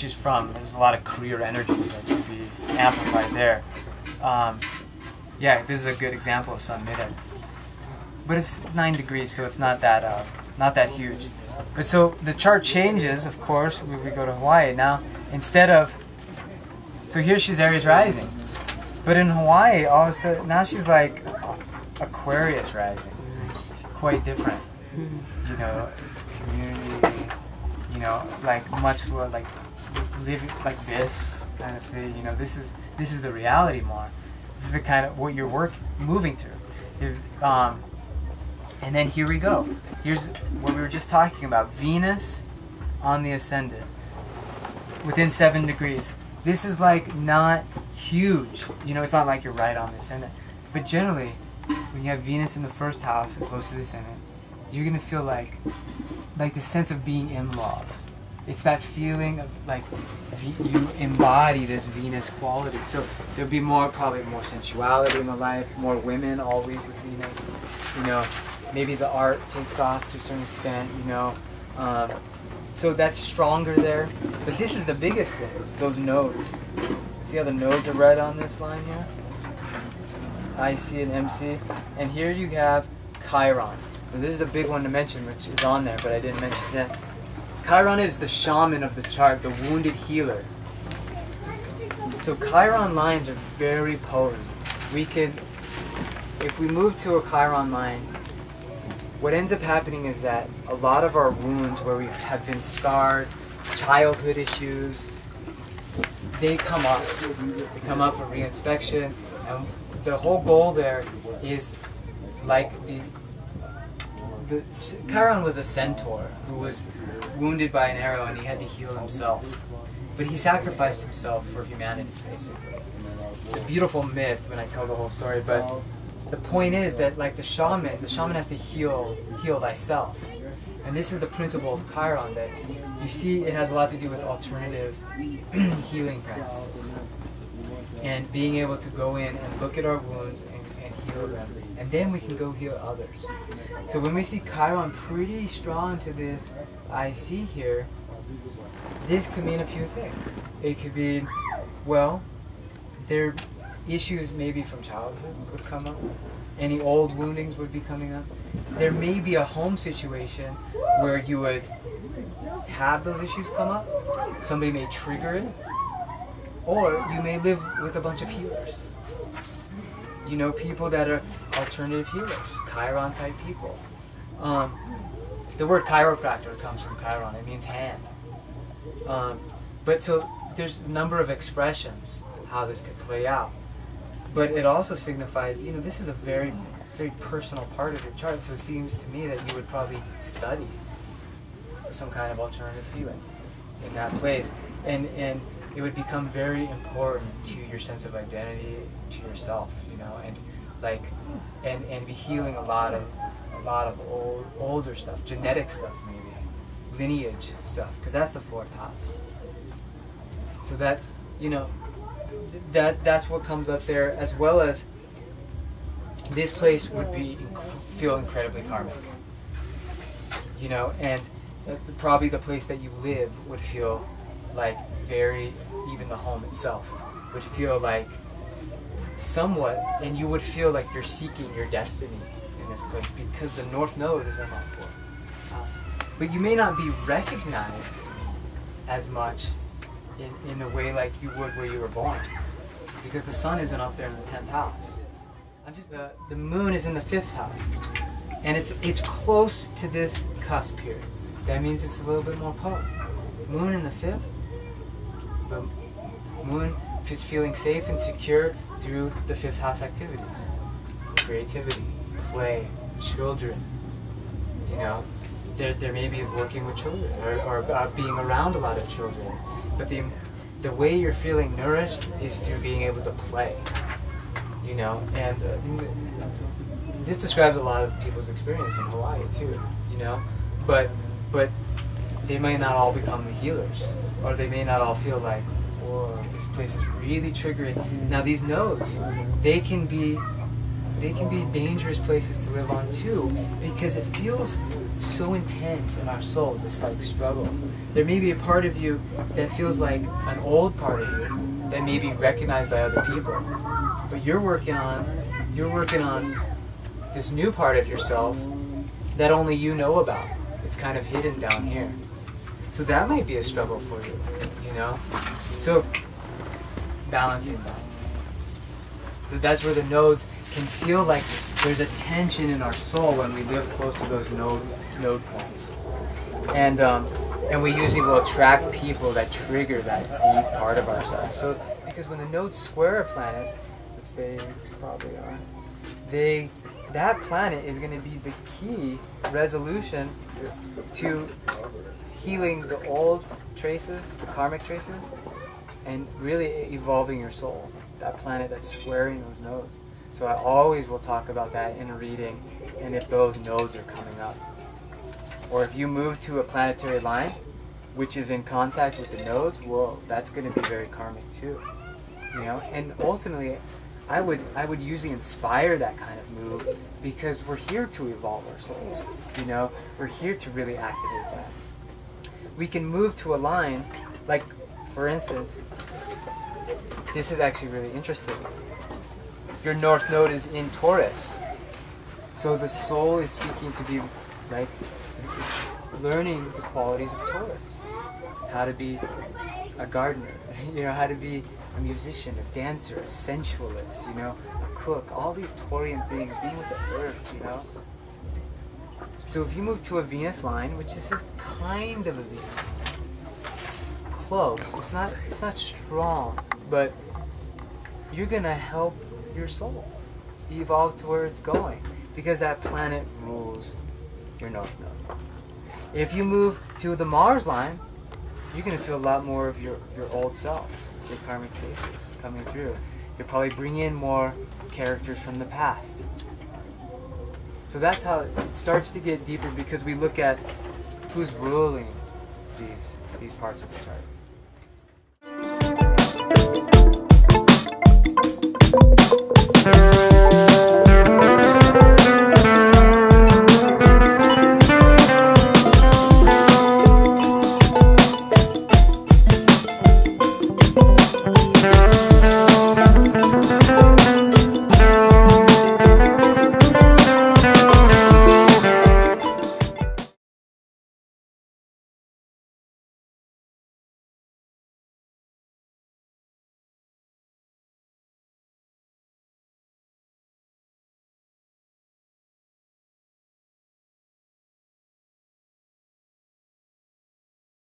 she's from, there's a lot of career energy that can be amplified there. Yeah, this is a good example of Sun mid-air. But it's 9 degrees, so it's not that huge. But so the chart changes, of course, we go to Hawaii. Now, instead of, so here she's Aries rising. But in Hawaii, all of a sudden, now she's like Aquarius rising. Quite different. You know, community, you know, like much more like living like this kind of thing. You know, this is the reality more. This is the kind of what you're moving through. And then here we go. Here's what we were just talking about. Venus on the ascendant within 7 degrees. This is like not huge. You know, it's not like you're right on the ascendant. But generally, when you have Venus in the first house and close to the ascendant, you're going to feel like the sense of being in love. It's that feeling of like you embody this Venus quality. So there'll be probably more sensuality in the life, more women always with Venus. You know, maybe the art takes off to a certain extent, you know. So that's stronger there. But this is the biggest thing, those nodes. See how the nodes are red on this line here? IC and MC. And here you have Chiron. So this is a big one to mention, which is on there, but I didn't mention that. Chiron is the shaman of the chart, the wounded healer. So Chiron lines are very potent. We could, if we move to a Chiron line, what ends up happening is that a lot of our wounds where we have been scarred, childhood issues, they come up. They come up for reinspection, and the whole goal there is like Chiron was a centaur who was wounded by an arrow and he had to heal himself. But he sacrificed himself for humanity, basically. It's a beautiful myth when I tell the whole story, but the point is that like the shaman has to heal thyself. And this is the principle of Chiron, that you see it has a lot to do with alternative healing practices. And being able to go in and look at our wounds and heal them. And then we can go heal others. So when we see Chiron pretty strong to this IC here, this could mean a few things. It could be, well, their issues maybe from childhood would come up. Any old woundings would be coming up. There may be a home situation where you would have those issues come up. Somebody may trigger it. Or you may live with a bunch of healers. You know, people that are alternative healers, Chiron type people. The word chiropractor comes from Chiron. It means hand. But so there's a number of expressions how this could play out. But it also signifies, you know, this is a very, very personal part of your chart. So it seems to me that you would probably study some kind of alternative healing in that place. And it would become very important to your sense of identity, to yourself, you know, and like, and be healing a lot of older stuff, genetic stuff maybe, lineage stuff, because that's the 4th house. So that's, you know, that's what comes up there, as well as this place would feel incredibly karmic, you know, and probably the place that you live would feel like even the home itself would feel like somewhat, and you would feel like you're seeking your destiny in this place because the North Node is on the 4th. But you may not be recognized as much in the way like you would where you were born, because the sun isn't up there in the 10th house. The moon is in the 5th house, and it's close to this cusp here. That means it's a little bit more potent. Moon in the 5th. The moon is feeling safe and secure through the 5th house activities. Creativity, play, children. You know, there may be working with children or being around a lot of children. But the way you're feeling nourished is through being able to play. You know, and this describes a lot of people's experience in Hawaii too. You know, but they may not all become healers, or they may not all feel like, whoa, this place is really triggering. Now these nodes, they they can be dangerous places to live on too, because it feels so intense in our soul, this like struggle. There may be a part of you that feels like an old part of you that may be recognized by other people, but you're working on this new part of yourself that only you know about. It's kind of hidden down here. So that might be a struggle for you, you know? So balancing that. So that's where the nodes can feel like there's a tension in our soul when we live close to those node points. And we usually will attract people that trigger that deep part of ourselves. So because when the nodes square a planet, which they probably are, that planet is going to be the key resolution to healing the old traces, the karmic traces, and really evolving your soul. That planet that's squaring those nodes. So I always will talk about that in a reading, and if those nodes are coming up. Or if you move to a planetary line, which is in contact with the nodes, well, that's going to be very karmic too. You know, and ultimately, I would usually inspire that kind of move, because we're here to evolve our souls. You know, we're here to really activate that. We can move to a line, like, for instance, this is actually really interesting. Your north node is in Taurus. So the soul is seeking to be, like, learning the qualities of Taurus. How to be a gardener, you know, how to be a musician, a dancer, a sensualist, you know, a cook, all these Taurian things, being with the earth, you know. So if you move to a Venus line, which this is kind of a Venus line, close, it's not strong, but you're gonna help your soul evolve to where it's going, because that planet rules your north node. If you move to the Mars line, you're gonna feel a lot more of your old self, your karmic traces coming through. You'll probably bring in more characters from the past. So that's how it starts to get deeper, because we look at who's ruling these parts of the chart.